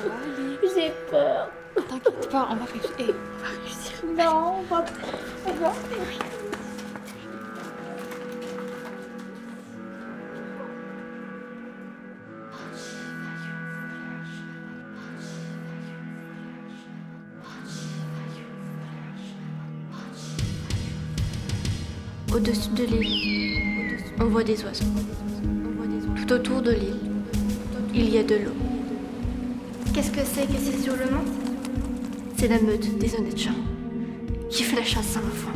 ça va aller. J'ai peur. T'inquiète pas, on va réussir. On va réussir. Non, on va... Au-dessus de l'île, on voit des oiseaux. Tout autour de l'île, il y a de l'eau. Qu'est-ce que c'est que ces hurlements? C'est la meute des honnêtes gens qui fait la chasse sans enfant.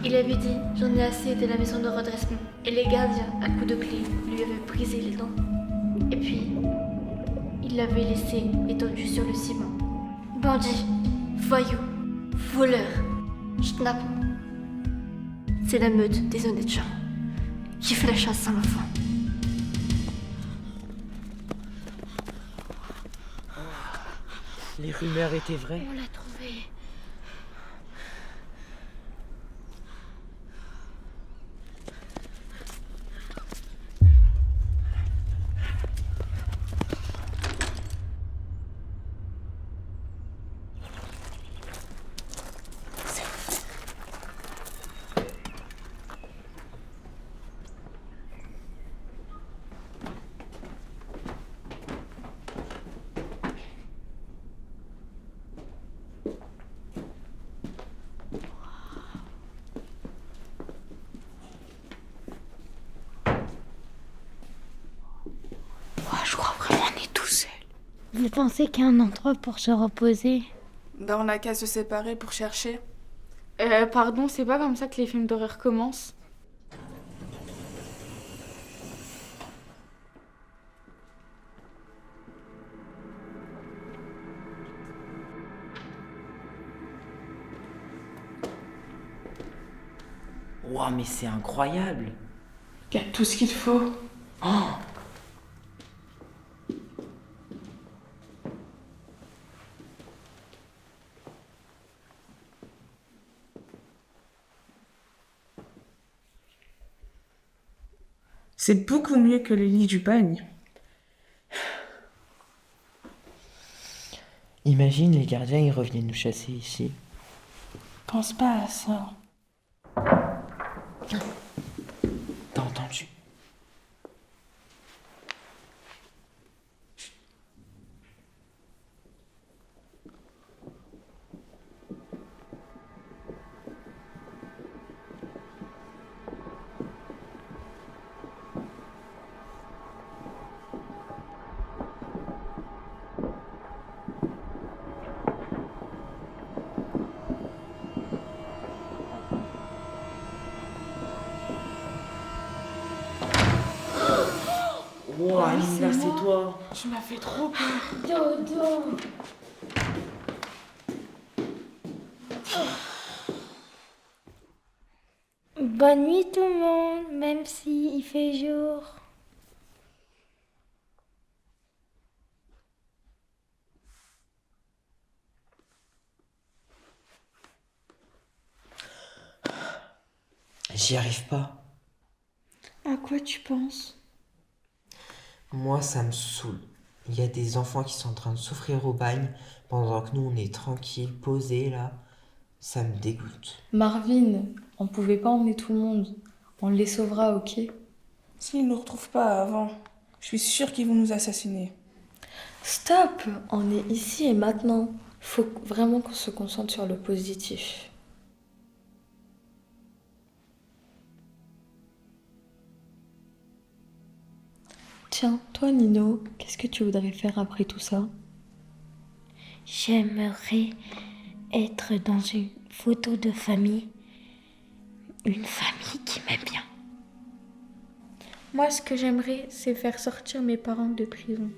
Il avait dit « J'en ai assez de la maison de redressement » et les gardiens, à coups de clé, lui avaient brisé les dents. Et puis, il l'avait laissé étendu sur le ciment. Bandits, voyous, voleurs, schnapp. C'est la meute des honnêtes gens qui fait la chasse sans l'enfant. Les rumeurs étaient vraies. On l'a trouvé. Je crois vraiment on est tout seul. Vous pensez qu'il y a un endroit pour se reposer? Ben on n'a qu'à se séparer pour chercher. Pardon, c'est pas comme ça que les films d'horreur commencent. Ouah, mais c'est incroyable. Il y a tout ce qu'il faut. Oh, C'est beaucoup mieux que le lit du bagne. imagine les gardiens, ils reviennent nous chasser ici. Pense pas à ça. T'as entendu? Ouah, Nina, c'est toi. Tu m'as fait trop peur. Dodo. Bonne nuit tout le monde, même si il fait jour. J'y arrive pas. À quoi tu penses? Moi, ça me saoule. Il y a des enfants qui sont en train de souffrir au bagne pendant que nous, on est tranquilles, posés là. Ça me dégoûte. Marvin, on pouvait pas emmener tout le monde. On les sauvera, ok? S'ils nous retrouvent pas avant, je suis sûre qu'ils vont nous assassiner. Stop! On est ici et maintenant. Faut vraiment qu'on se concentre sur le positif. Tiens, toi Nino, qu'est-ce que tu voudrais faire après tout ça? J'aimerais être dans une photo de famille. Une famille qui m'aime bien. Moi, ce que j'aimerais, c'est faire sortir mes parents de prison.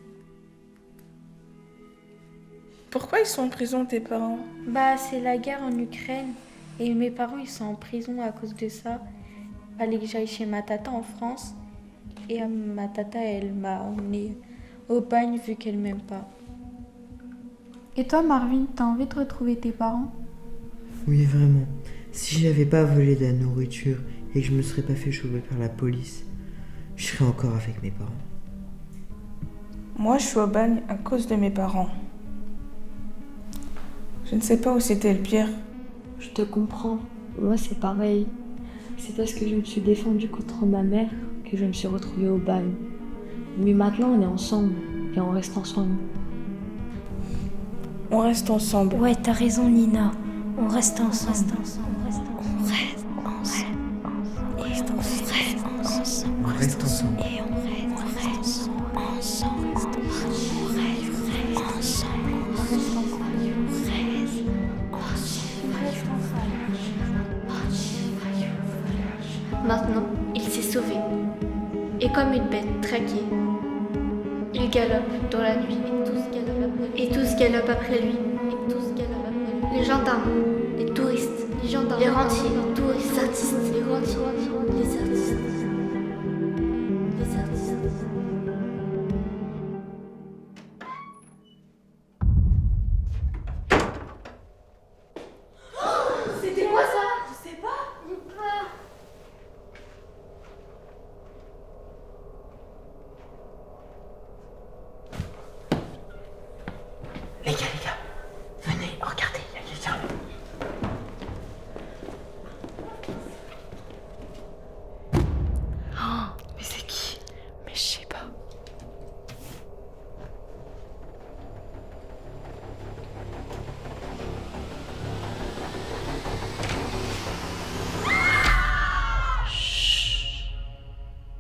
Pourquoi ils sont en prison, tes parents? Bah, c'est la guerre en Ukraine. Et mes parents, ils sont en prison à cause de ça. Fallait que j'aille chez ma tata en France. Et ma tata, elle m'a emmenée au bagne vu qu'elle m'aime pas. Et toi, Marvin, t'as envie de retrouver tes parents? Oui, vraiment. Si j'avais pas volé de la nourriture et que je me serais pas fait choper par la police, je serais encore avec mes parents. Moi, je suis au bagne à cause de mes parents. Je ne sais pas où c'était le pire. Je te comprends. Moi, c'est pareil. C'est parce que je me suis défendue contre ma mère que je me suis retrouvée au bagne. Mais maintenant, on est ensemble et on reste ensemble. On reste ensemble. Ouais, t'as raison, Nina. On reste ensemble. On reste ensemble. On reste ensemble. Et on reste ensemble. Maintenant, il s'est sauvé. Et comme une bête traquée, il galope dans la nuit et tous galopent après lui. Les gendarmes, les touristes, les rentiers, les artistes, les artistes. C'était quoi ça? Je sais pas. J'ai peur. Les gars, venez, regardez, il y a quelqu'un. Mais c'est qui? Mais je sais pas.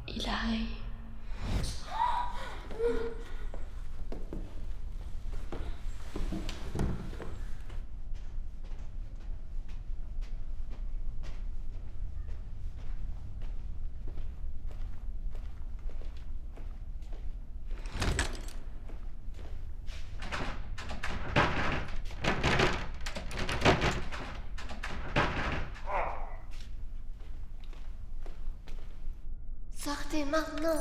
Il arrive. Sortez maintenant.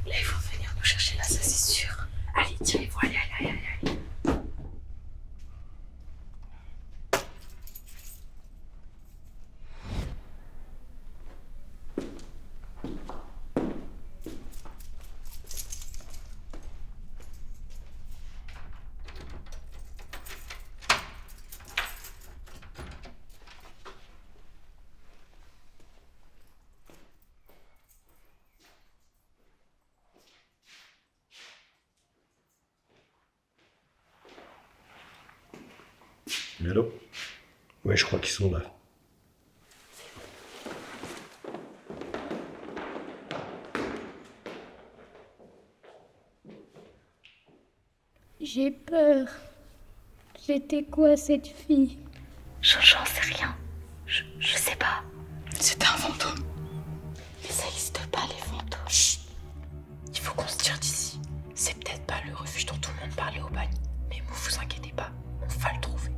Là, ils vont venir nous chercher là, ça c'est sûr. Allez, tirez-vous, allez. Allô? Ouais, je crois qu'ils sont là. J'ai peur. C'était quoi cette fille? J'en sais rien. Je sais pas. C'était un fantôme. Mais ça existe pas, les fantômes. Chut. Il faut qu'on se tire d'ici. C'est peut-être pas le refuge dont tout le monde parlait au bagne. Mais vous inquiétez pas, on va le trouver.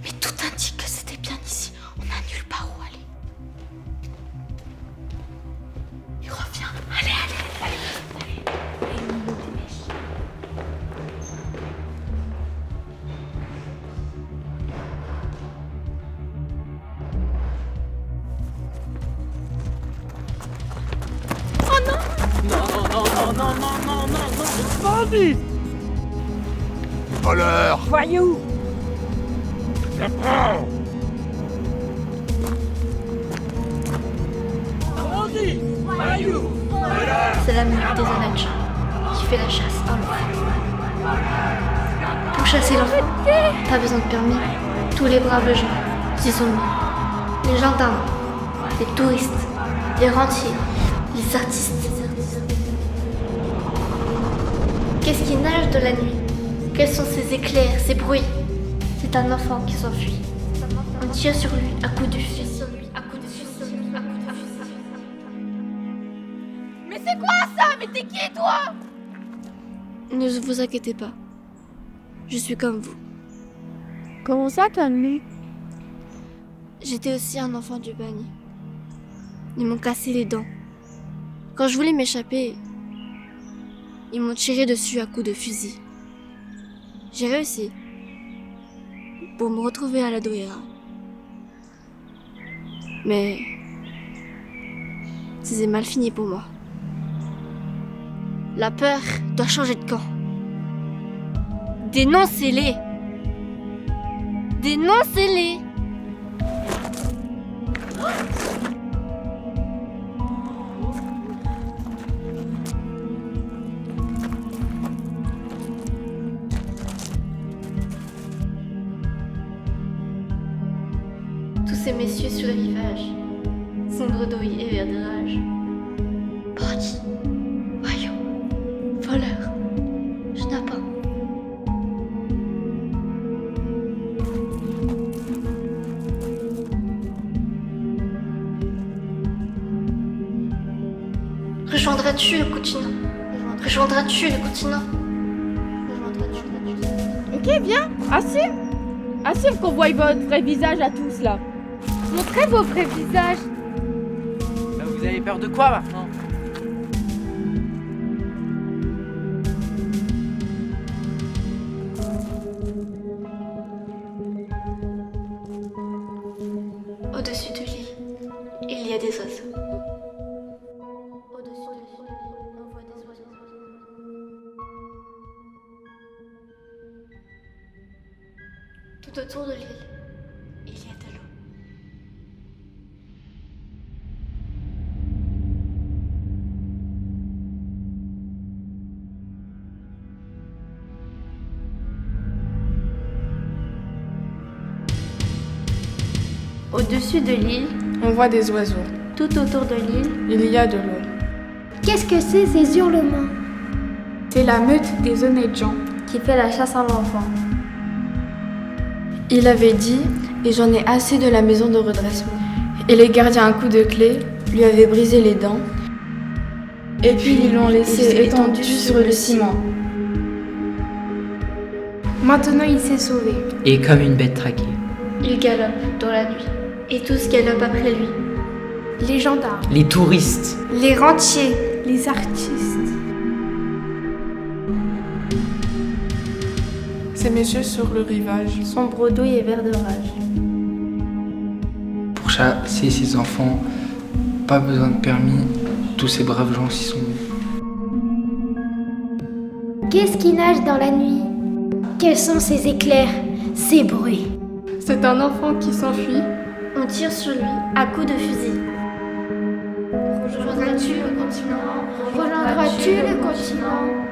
Mais tout indique que c'était bien ici. On a nulle part où aller. Il revient. Allez. Voleur! Voyou! C'est la minute des honnêtes gens qui fait la chasse à l'enfant. Pour chasser l'enfant, pas besoin de permis. Tous les braves gens s'y sont mis. Les gendarmes, les touristes, les rentiers, les artistes. Qu'est-ce qui nage de la nuit? Quels sont ces éclairs, ces bruits? C'est un enfant qui s'enfuit. On tire sur lui à coups de fusil. Mais c'est quoi ça? Mais t'es qui, toi? Ne vous inquiétez pas. Je suis comme vous. Comment ça, comme lui? J'étais aussi un enfant du bagne. Ils m'ont cassé les dents. Quand je voulais m'échapper, ils m'ont tiré dessus à coups de fusil. J'ai réussi pour me retrouver à la Douéra. Mais c'est mal fini pour moi. La peur doit changer de camp. Dénoncez-les! Dénoncez-les! Tous ces messieurs sur le rivage sont bredouilles et verts de rage. Bandits, voyous, voleurs, schnappants. Rejoindras-tu le continent? Rejoindras-tu le continent? Rejoindras-tu le continent? Ok, viens, assume qu'on voie votre vrai visage à tous là. Montrez vos vrais visages. Vous avez peur de quoi maintenant? Au-dessus de l'île, il y a des oiseaux. Au-dessus de l'île, on voit des oiseaux. Tout autour de l'île, il y a de l'eau. Au-dessus de l'île, On voit des oiseaux. tout autour de l'île, Il y a de l'eau. Qu'est-ce que c'est ces hurlements? C'est la meute des honnêtes gens. qui fait la chasse à l'enfant. Il avait dit, et j'en ai assez de la maison de redressement. Et les gardiens à coups de clé lui avaient brisé les dents. Et puis ils l'ont laissé étendu sur le ciment. Maintenant il s'est sauvé. Et comme une bête traquée. Il galope dans la nuit, et tous galopent après lui. Les gendarmes, Les touristes. les rentiers, les artistes. Ces messieurs sur le rivage. Son bredouille est vert de rage. Pour chasser ces enfants, pas besoin de permis, tous ces braves gens s'y sont mis. Qu'est-ce qui nage dans la nuit? Quels sont ces éclairs, ces bruits? C'est un enfant qui s'enfuit. On tire sur lui à coups de fusil. Rejoindras-tu le continent? Rejoindras-tu le continent?